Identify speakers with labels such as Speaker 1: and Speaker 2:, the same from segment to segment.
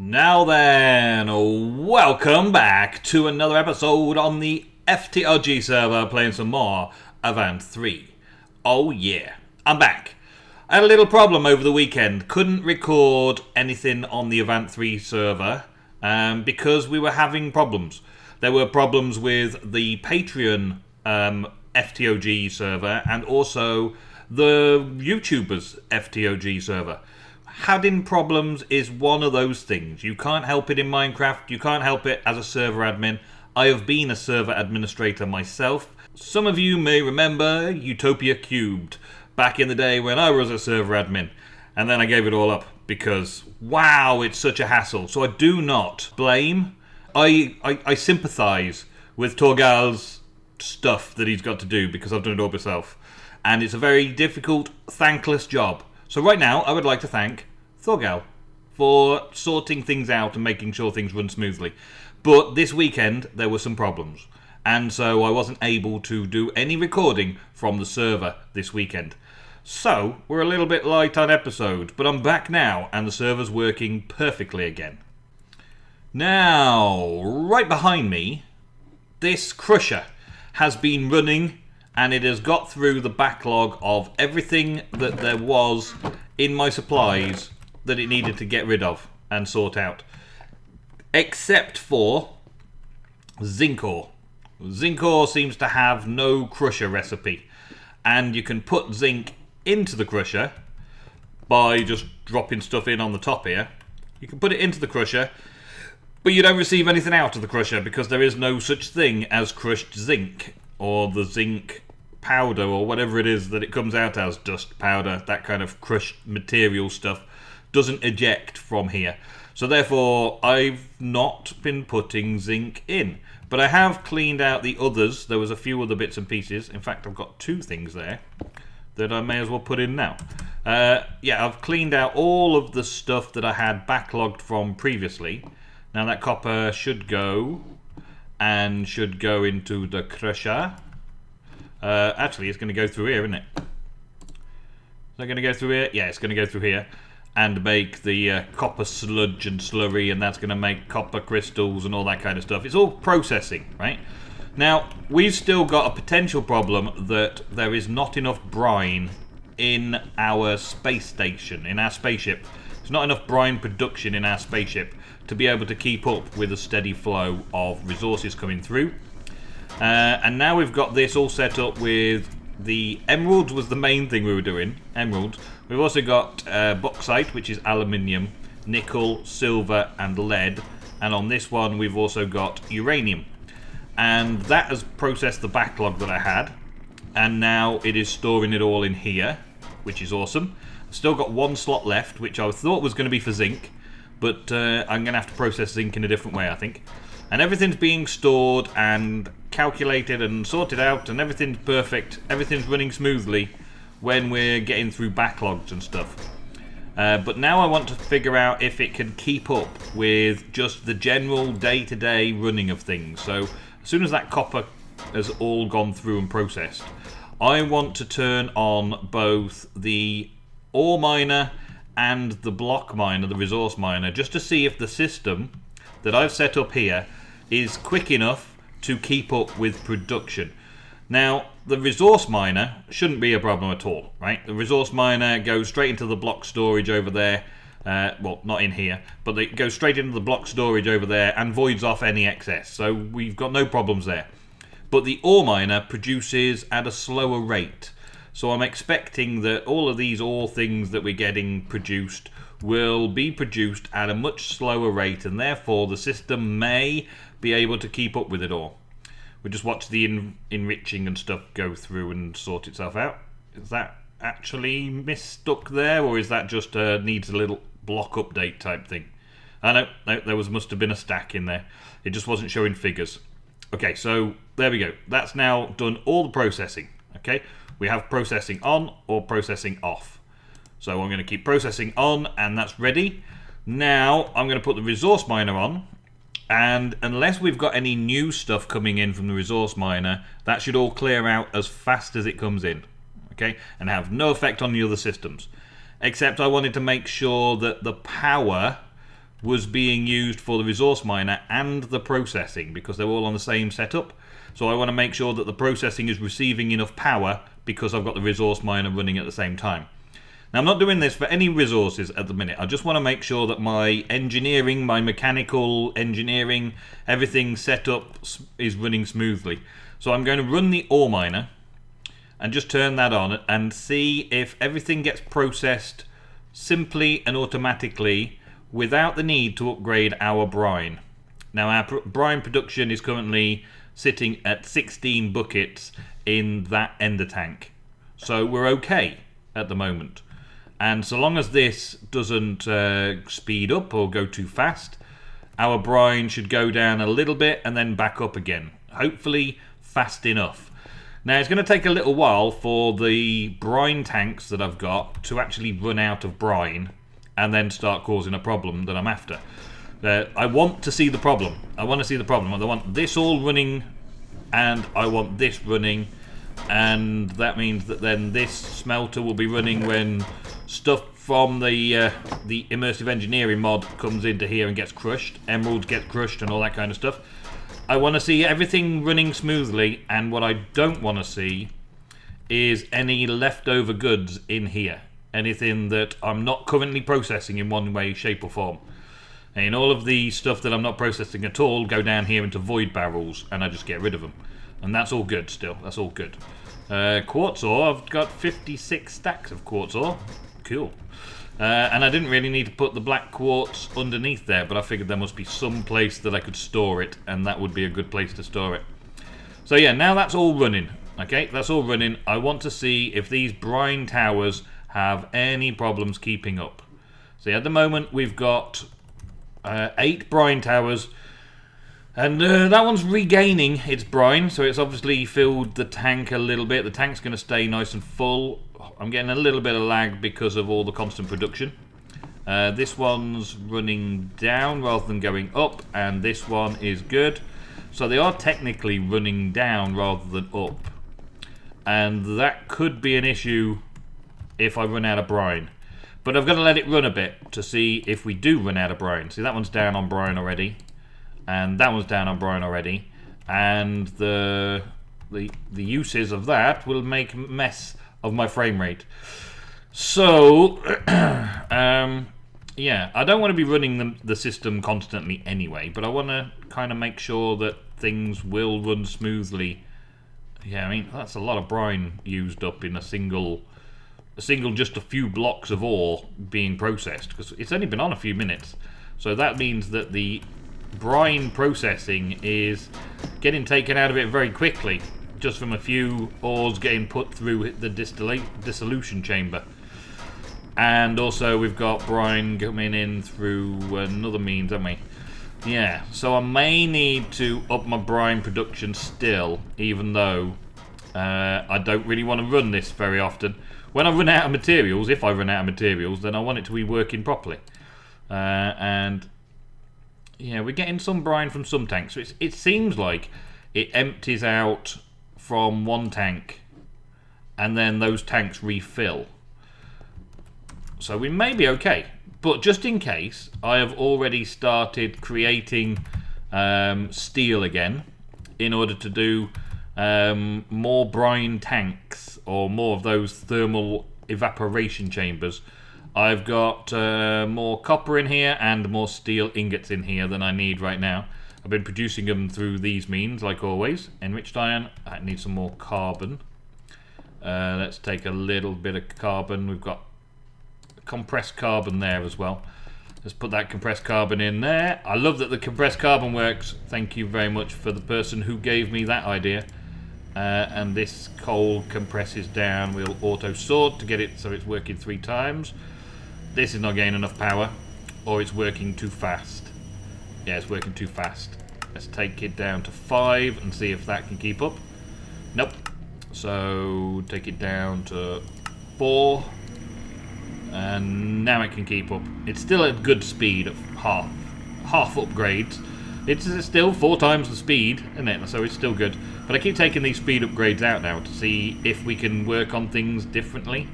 Speaker 1: Now then, welcome back to another episode on the ftog'ians server playing some more Avant 3. Oh yeah, I'm back. I had a little problem over the weekend. Couldn't record anything on the Avant 3 server because we were having problems. There were problems with the Patreon ftog server and also the YouTubers ftog server. Having problems is one of those things. You can't help it in Minecraft. You can't help it as a server admin. I have been a server administrator myself. Some of you may remember Utopia Cubed back in the day when I was a server admin. And then I gave it all up because, wow, it's such a hassle. So I do not blame. I sympathise with Torgal's stuff that he's got to do because I've done it all myself. And it's a very difficult, thankless job. So right now, I would like to thank Thorgal for sorting things out and making sure things run smoothly. But this weekend, there were some problems. And so I wasn't able to do any recording from the server this weekend. So, we're a little bit light on episodes, but I'm back now and the server's working perfectly again. Now, right behind me, this crusher has been running and it has got through the backlog of everything that there was in my supplies that it needed to get rid of and sort out. Except for zinc ore. Zinc ore seems to have no crusher recipe. And you can put zinc into the crusher by just dropping stuff in on the top here. You can put it into the crusher, but you don't receive anything out of the crusher because there is no such thing as crushed zinc or the zinc powder or whatever it is that it comes out as, dust, powder, that kind of crushed material stuff, doesn't eject from here. So therefore, I've not been putting zinc in. But I have cleaned out the others. There was a few other bits and pieces. In fact, I've got two things there that I may as well put in now. Yeah, I've cleaned out all of the stuff that I had backlogged from previously. Now that copper should go and should go into the crusher. Actually, it's going to go through here, isn't it? Is that going to go through here? Yeah, it's going to go through here and make the copper sludge and slurry, and that's going to make copper crystals and all that kind of stuff. It's all processing, right? Now, we've still got a potential problem that there is not enough brine in our space station, in our spaceship. There's not enough brine production in our spaceship to be able to keep up with a steady flow of resources coming through. And now we've got this all set up with the emeralds was the main thing we were doing. Emeralds. We've also got bauxite, which is aluminium, nickel, silver, and lead. And on this one, we've also got uranium. And that has processed the backlog that I had. And now it is storing it all in here, which is awesome. I've still got one slot left, which I thought was going to be for zinc. But I'm going to have to process zinc in a different way, I think. And everything's being stored and calculated and sorted out, and everything's perfect. Everything's running smoothly when we're getting through backlogs and stuff. But now I want to figure out if it can keep up with just the general day-to-day running of things. So as soon as that copper has all gone through and processed, I want to turn on both the ore miner and the block miner, the resource miner, just to see if the system that I've set up here is quick enough to keep up with production. Now, the resource miner shouldn't be a problem at all, right? The resource miner goes straight into the block storage over there. Well, not in here, but it goes straight into the block storage over there and voids off any excess. So we've got no problems there. But the ore miner produces at a slower rate. So I'm expecting that all of these ore things that we're getting produced will be produced at a much slower rate, and therefore the system may be able to keep up with it all. We'll just watch the enriching and stuff go through and sort itself out. Is that actually mistuck there, or is that just needs a little block update type thing? No, there must have been a stack in there. It just wasn't showing figures. Okay, so there we go. That's now done all the processing. Okay, we have processing on or processing off. So I'm going to keep processing on, and that's ready. Now I'm going to put the resource miner on, and unless we've got any new stuff coming in from the resource miner, that should all clear out as fast as it comes in, okay, and have no effect on the other systems. Except I wanted to make sure that the power was being used for the resource miner and the processing, because they're all on the same setup. So I want to make sure that the processing is receiving enough power because I've got the resource miner running at the same time. Now I'm not doing this for any resources at the minute. I just want to make sure that my engineering, my mechanical engineering, everything set up is running smoothly. So I'm going to run the ore miner and just turn that on and see if everything gets processed simply and automatically without the need to upgrade our brine. Now our brine production is currently sitting at 16 buckets in that ender tank. So we're okay at the moment. And so long as this doesn't speed up or go too fast, our brine should go down a little bit and then back up again. Hopefully fast enough. Now it's going to take a little while for the brine tanks that I've got to actually run out of brine and then start causing a problem that I'm after. I want to see the problem. I want to see the problem. I want this all running and I want this running, and that means that then this smelter will be running when stuff from the immersive engineering mod comes into here and gets crushed. Emeralds get crushed and all that kind of stuff. I want to see everything running smoothly, and what I don't want to see is any leftover goods in here. Anything that I'm not currently processing in one way, shape or form. And all of the stuff that I'm not processing at all go down here into void barrels, and I just get rid of them. And that's all good still, that's all good. Quartz ore, I've got 56 stacks of quartz ore. Cool. And I didn't really need to put the black quartz underneath there, but I figured there must be some place that I could store it, and that would be a good place to store it. So yeah, now that's all running. Okay, that's all running. I want to see if these brine towers have any problems keeping up. See, at the moment we've got 8 brine towers, and that one's regaining its brine, so it's obviously filled the tank a little bit. The tank's going to stay nice and full. I'm getting a little bit of lag because of all the constant production. This one's running down rather than going up, and this one is good. So they are technically running down rather than up, and that could be an issue if I run out of brine. But I've got to let it run a bit to see if we do run out of brine. See, that one's down on brine already, and that one's down on brine already, and the uses of that will make a mess of my frame rate. So yeah, I don't want to be running the system constantly anyway, but I want to kind of make sure that things will run smoothly. Yeah, I mean, that's a lot of brine used up in a single just a few blocks of ore being processed, because it's only been on a few minutes. So that means that the brine processing is getting taken out of it very quickly, just from a few ores getting put through the dissolution chamber. And also we've got brine coming in through another means, haven't we? Yeah, so I may need to up my brine production still, even though I don't really want to run this very often. When I run out of materials, if I run out of materials, then I want it to be working properly. And yeah, we're getting some brine from some tanks. So it seems like it empties out from one tank and then those tanks refill. So we may be okay. But just in case, I have already started creating steel again in order to do more brine tanks, or more of those thermal evaporation chambers. I've got more copper in here and more steel ingots in here than I need right now. I've been producing them through these means, like always. Enriched iron. I need some more carbon. Let's take a little bit of carbon. We've got compressed carbon there as well. Let's put that compressed carbon in there. I love that the compressed carbon works. Thank you very much for the person who gave me that idea. And this coal compresses down. We'll auto sort to get it so it's working 3 times. This is not getting enough power, or it's working too fast. Yeah, it's working too fast. Let's take it down to 5 and see if that can keep up. Nope. So take it down to 4, and now it can keep up. It's still at good speed of half upgrades. It's still 4 times the speed, isn't it? So it's still good. But I keep taking these speed upgrades out now to see if we can work on things differently.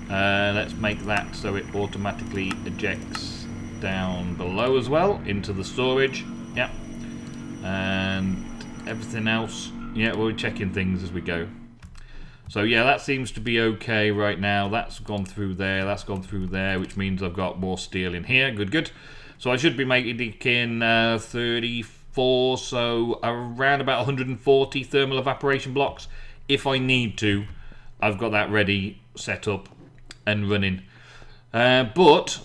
Speaker 1: Let's make that so it automatically ejects down below as well, into the storage. Yep. And everything else, yeah, we're checking things as we go. So yeah, that seems to be okay right now. That's gone through there, that's gone through there, which means I've got more steel in here. Good, good. So I should be making 34, so around about 140 thermal evaporation blocks. If I need to, I've got that ready, set up, and running. But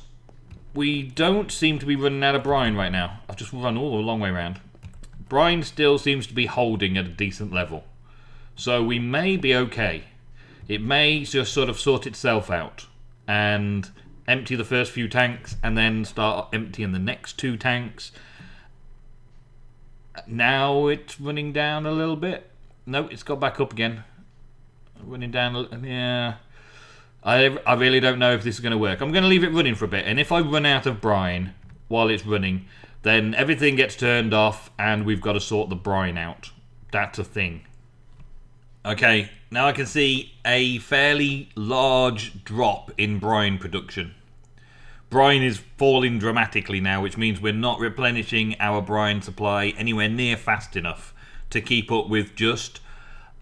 Speaker 1: we don't seem to be running out of brine right now. I've just run all the long way around. Brine still seems to be holding at a decent level. So we may be okay. It may just sort of sort itself out and empty the first few tanks and then start emptying the next 2 tanks. Now it's running down a little bit. No, it's got back up again. Running down, yeah. I really don't know if this is going to work. I'm going to leave it running for a bit, and if I run out of brine while it's running, then everything gets turned off and we've got to sort the brine out. That's a thing. Okay, now I can see a fairly large drop in brine production. Brine is falling dramatically now, which means we're not replenishing our brine supply anywhere near fast enough to keep up with just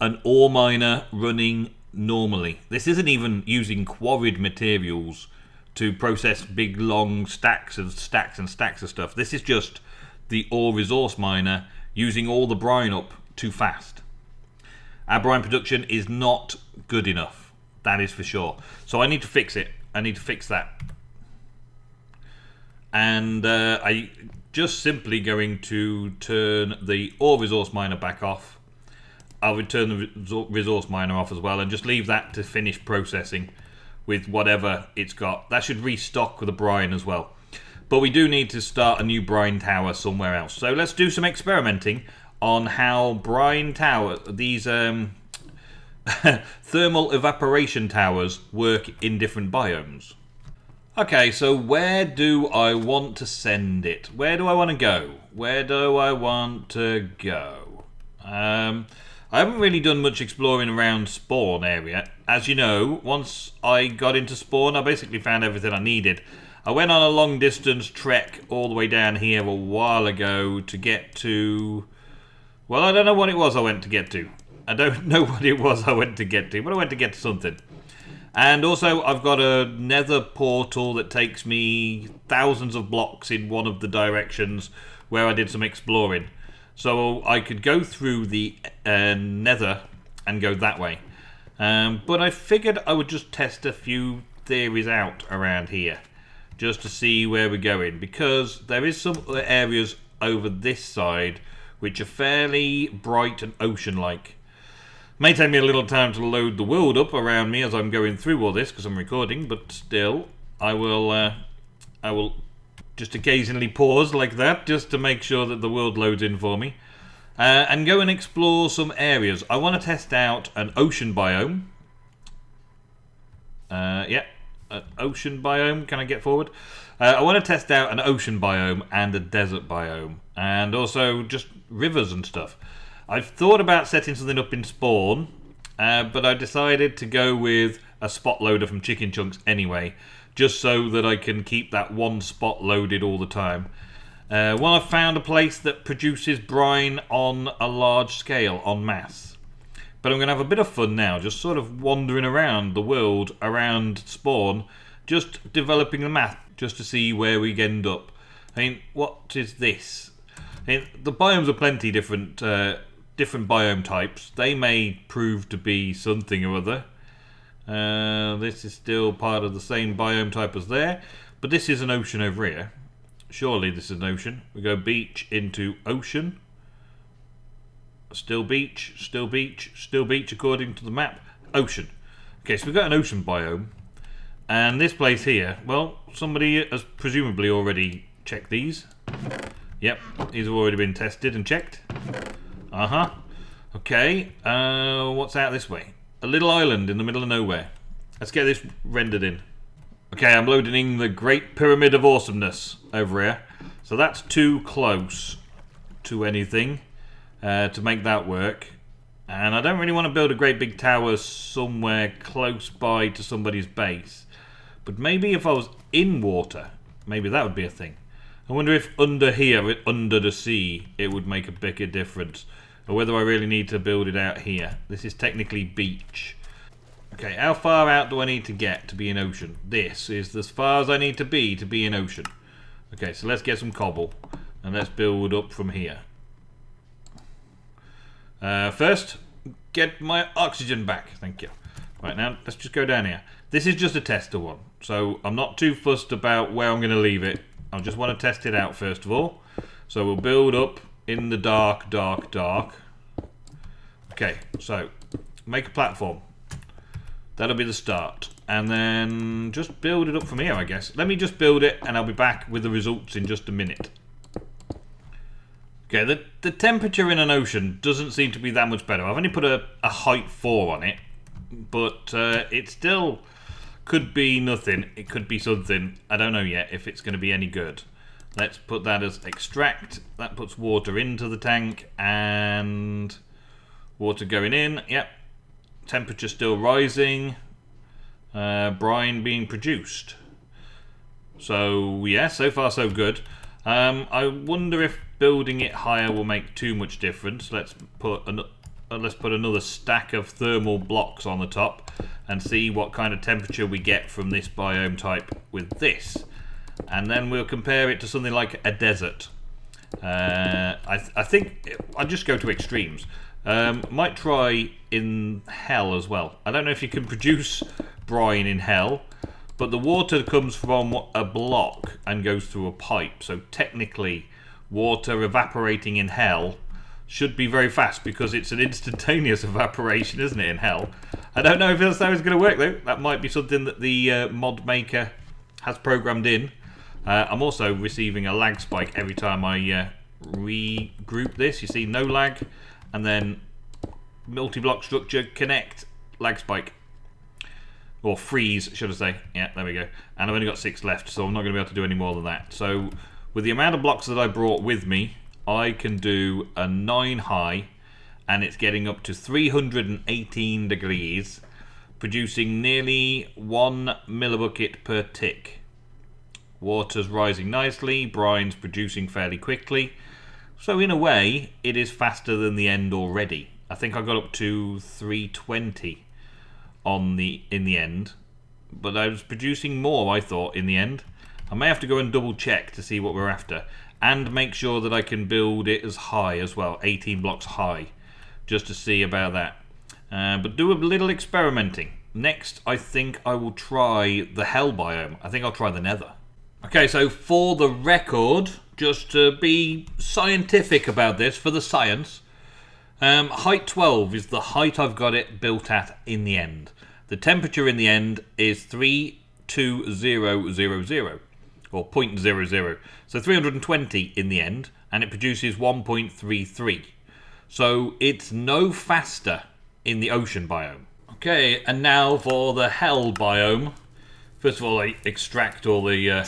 Speaker 1: an ore miner running normally. This isn't even using quarried materials to process big long stacks and stacks and stacks of stuff. This is just the ore resource miner using all the brine up too fast. Our brine production is not good enough, that is for sure. So I need to fix it. I need to fix that. And I just simply going to turn the ore resource miner back off. I'll return the resource miner off as well and just leave that to finish processing with whatever it's got. That should restock with the brine as well. But we do need to start a new brine tower somewhere else. So let's do some experimenting on how brine tower, these thermal evaporation towers work in different biomes. Okay, so where do I want to send it? Where do I want to go? Where do I want to go? I haven't really done much exploring around spawn area. As you know, once I got into spawn, I basically found everything I needed. I went on a long distance trek all the way down here a while ago to get to... Well, I don't know what it was I went to get to. I don't know what it was I went to get to, but I went to get to something. And also, I've got a nether portal that takes me thousands of blocks in one of the directions where I did some exploring. So I could go through the nether and go that way. But I figured I would just test a few theories out around here, just to see where we're going. Because there is some areas over this side which are fairly bright and ocean-like. May take me a little time to load the world up around me as I'm going through all this because I'm recording, but still, I will just occasionally pause like that just to make sure that the world loads in for me, and go and explore some areas. I want to test out an ocean biome. Yeah, an ocean biome. Can I get forward? I want to test out an ocean biome and a desert biome, and also just rivers and stuff. I've thought about setting something up in spawn, but I decided to go with a spot loader from Chicken Chunks anyway, just so that I can keep that one spot loaded all the time. Well, I've found a place that produces brine on a large scale, en masse. But I'm going to have a bit of fun now, just sort of wandering around the world, around spawn, just developing the map, just to see where we end up. I mean, what is this? I mean, the biomes are plenty different biome types. They may prove to be something or other. This is still part of the same biome type as there, but this is an ocean over here. Surely this is an ocean. We go beach into ocean. Still beach, still beach, still beach according to the map. Ocean. Okay, so we've got an ocean biome. And this place here, well, somebody has presumably already checked these. Yep, these have already been tested and checked. Uh-huh. Okay, what's out this way? A little island in the middle of nowhere. Let's get this rendered in. Okay, I'm loading in the Great Pyramid of Awesomeness over here. So that's too close to anything to make that work. And I don't really want to build a great big tower somewhere close by to somebody's base. But maybe if I was in water, Maybe that would be a thing. I wonder if under here, under the sea, it would make a bigger difference. Or whether I really need to build it out here. This is technically beach. Okay, how far out do I need to get to be in ocean? This is as far as I need to be in ocean. Okay, so let's get some cobble. And let's build up from here. First, get my oxygen back. Thank you. Right, now, let's just go down here. This is just a tester one. So, I'm not too fussed about where I'm going to leave it. I just want to test it out first of all. So, we'll build up in the dark, dark, dark. Okay, so, make a platform. That'll be the start. And then just build it up from here, I guess. Let me just build it, and I'll be back with the results in just a minute. Okay, the temperature in an ocean doesn't seem to be that much better. I've only put a height 4 on it, but it still could be nothing. It could be something. I don't know yet if it's going to be any good. Let's put that as extract. That puts water into the tank, and water going in. Yep. Temperature still rising. Brine being produced. So yeah, so far so good. I wonder if building it higher will make too much difference. Let's put another stack of thermal blocks on the top and see what kind of temperature we get from this biome type with this, and then we'll compare it to something like a desert. I think I'll just go to extremes. Might try in hell as well. I don't know if you can produce brine in hell, but the water comes from a block and goes through a pipe. So technically, water evaporating in hell should be very fast because it's an instantaneous evaporation, isn't it, in hell? I don't know if that's how it's going to work, though. That might be something that the mod maker has programmed in. I'm also receiving a lag spike every time I regroup this. You see, no lag, and then multi-block structure, connect, lag spike. Or freeze, should I say. Yeah, there we go. And I've only got 6 left, so I'm not going to be able to do any more than that. So, with the amount of blocks that I brought with me, I can do a 9 high, and it's getting up to 318 degrees, producing nearly 1 millibucket per tick. Water's rising nicely, brine's producing fairly quickly. So in a way, it is faster than the end already. I think I got up to 320 in the end, but I was producing more, I thought, in the end. I may have to go and double check to see what we're after, and make sure that I can build it as high as well, 18 blocks high, just to see about that. But do a little experimenting. Next, I think I will try the hell biome. I think I'll try the nether. Okay, so for the record, just to be scientific about this, for the science, height 12 is the height I've got it built at in the end. The temperature in the end is 32000, or 0.00. So 320 in the end, and it produces 1.33. So it's no faster in the ocean biome. Okay, and now for the hell biome. First of all, I extract all the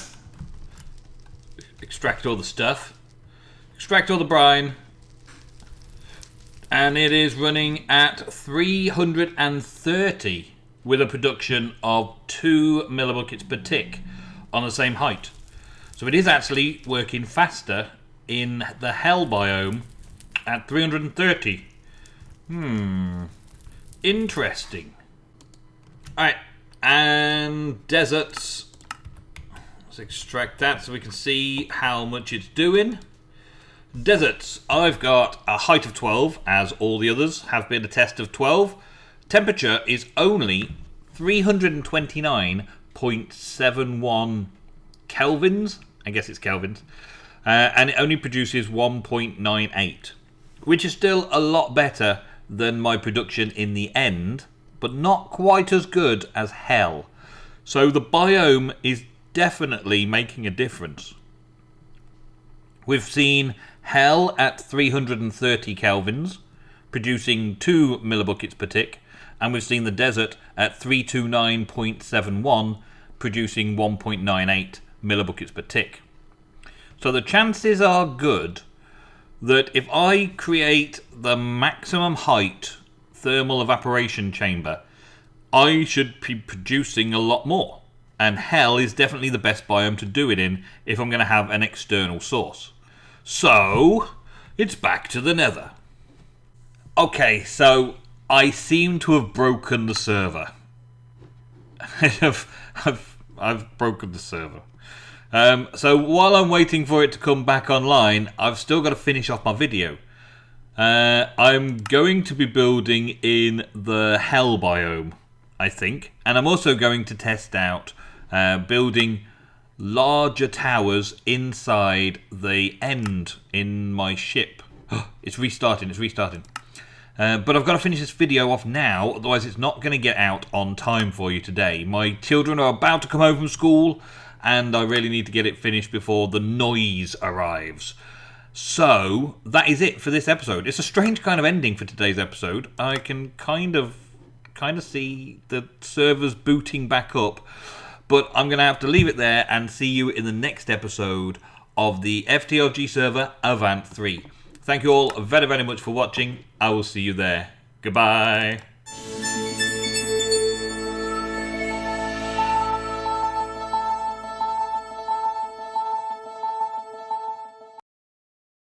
Speaker 1: stuff, extract all the brine, and it is running at 330 with a production of 2 millibuckets per tick on the same height. So it is actually working faster in the hell biome at 330. Interesting. Alright, and deserts. Let's extract that so we can see how much it's doing. Deserts. I've got a height of 12, as all the others have been a test of 12. Temperature is only 329.71 kelvins. I guess it's kelvins. And it only produces 1.98, which is still a lot better than my production in the end, but not quite as good as hell. So the biome is definitely making a difference. We've seen hell at 330 kelvins, producing 2 millibuckets per tick, and we've seen the desert at 329.71, producing 1.98 millibuckets per tick. So the chances are good that if I create the maximum height thermal evaporation chamber, I should be producing a lot more. And hell is definitely the best biome to do it in if I'm going to have an external source. So, it's back to the nether. Okay, so I seem to have broken the server. I've broken the server. So while I'm waiting for it to come back online, I've still got to finish off my video. I'm going to be building in the hell biome, I think. And I'm also going to test out building larger towers inside the end in my ship. It's restarting. But I've got to finish this video off now, otherwise it's not going to get out on time for you today. My children are about to come home from school, and I really need to get it finished before the noise arrives. So, that is it for this episode. It's a strange kind of ending for today's episode. I can kind of see the servers booting back up, but I'm going to have to leave it there and see you in the next episode of the ftog server Avant 3. Thank you all very, very much for watching. I will see you there. Goodbye.